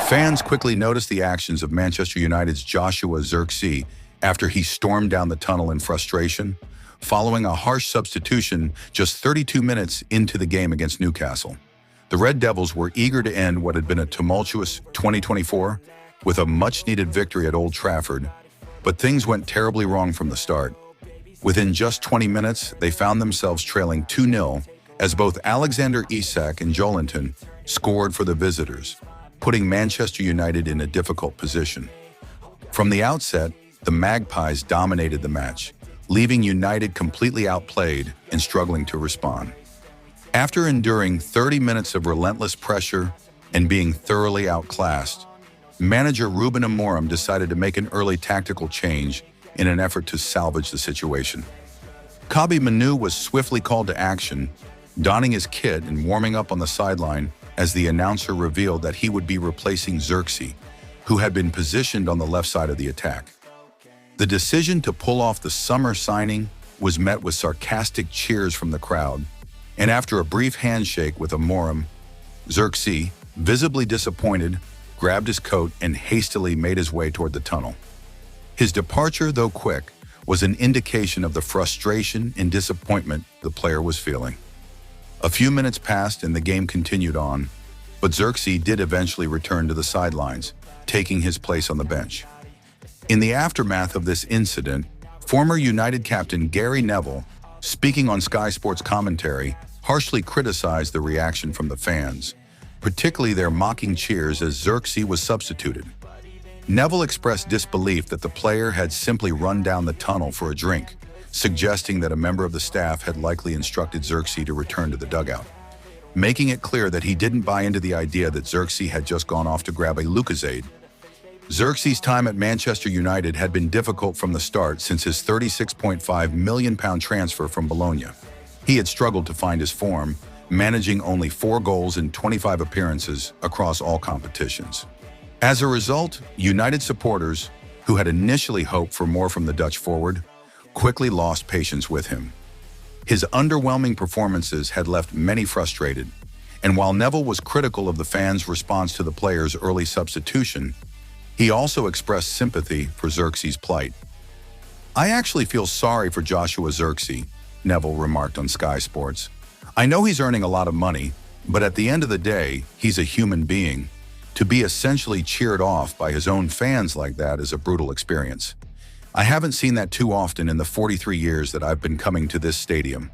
Fans quickly noticed the actions of Manchester United's Joshua Zirkzee after he stormed down the tunnel in frustration, following a harsh substitution just 32 minutes into the game against Newcastle. The Red Devils were eager to end what had been a tumultuous 2024 with a much-needed victory at Old Trafford, but things went terribly wrong from the start. Within just 20 minutes, they found themselves trailing 2-0 as both Alexander Isak and Joelinton scored for the visitors, putting Manchester United in a difficult position. From the outset, the Magpies dominated the match, leaving United completely outplayed and struggling to respond. After enduring 30 minutes of relentless pressure and being thoroughly outclassed, manager Ruben Amorim decided to make an early tactical change in an effort to salvage the situation. Kobbie Mainoo was swiftly called to action, donning his kit and warming up on the sideline as the announcer revealed that he would be replacing Zirkzee, who had been positioned on the left side of the attack. The decision to pull off the summer signing was met with sarcastic cheers from the crowd, and after a brief handshake with Amorim, Zirkzee, visibly disappointed, grabbed his coat and hastily made his way toward the tunnel. His departure, though quick, was an indication of the frustration and disappointment the player was feeling. A few minutes passed and the game continued on, but Zirkzee did eventually return to the sidelines, taking his place on the bench. In the aftermath of this incident, former United captain Gary Neville, speaking on Sky Sports commentary, harshly criticized the reaction from the fans, particularly their mocking cheers as Zirkzee was substituted. Neville expressed disbelief that the player had simply run down the tunnel for a drink, suggesting that a member of the staff had likely instructed Zirkzee to return to the dugout, making it clear that he didn't buy into the idea that Zirkzee had just gone off to grab a Lucozade. Zirkzee's time at Manchester United had been difficult from the start since his £36.5 million transfer from Bologna. He had struggled to find his form, managing only 4 goals in 25 appearances across all competitions. As a result, United supporters, who had initially hoped for more from the Dutch forward, quickly lost patience with him. His underwhelming performances had left many frustrated, and while Neville was critical of the fans' response to the player's early substitution, he also expressed sympathy for Zirkzee's plight. "I actually feel sorry for Joshua Zirkzee," Neville remarked on Sky Sports. "I know he's earning a lot of money, but at the end of the day, he's a human being. To be essentially cheered off by his own fans like that is a brutal experience. I haven't seen that too often in the 43 years that I've been coming to this stadium."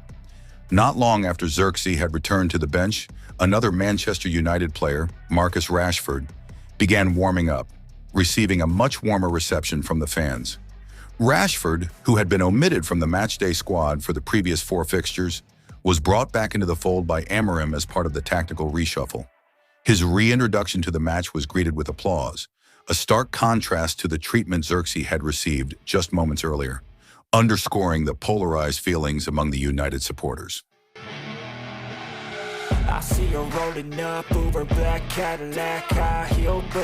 Not long after Zirkzee had returned to the bench, another Manchester United player, Marcus Rashford, began warming up, receiving a much warmer reception from the fans. Rashford, who had been omitted from the matchday squad for the previous 4 fixtures, was brought back into the fold by Amorim as part of the tactical reshuffle. His reintroduction to the match was greeted with applause, a stark contrast to the treatment Zirkzee had received just moments earlier, underscoring the polarized feelings among the United supporters. I see her rolling up, Uber black Cadillac, high heel.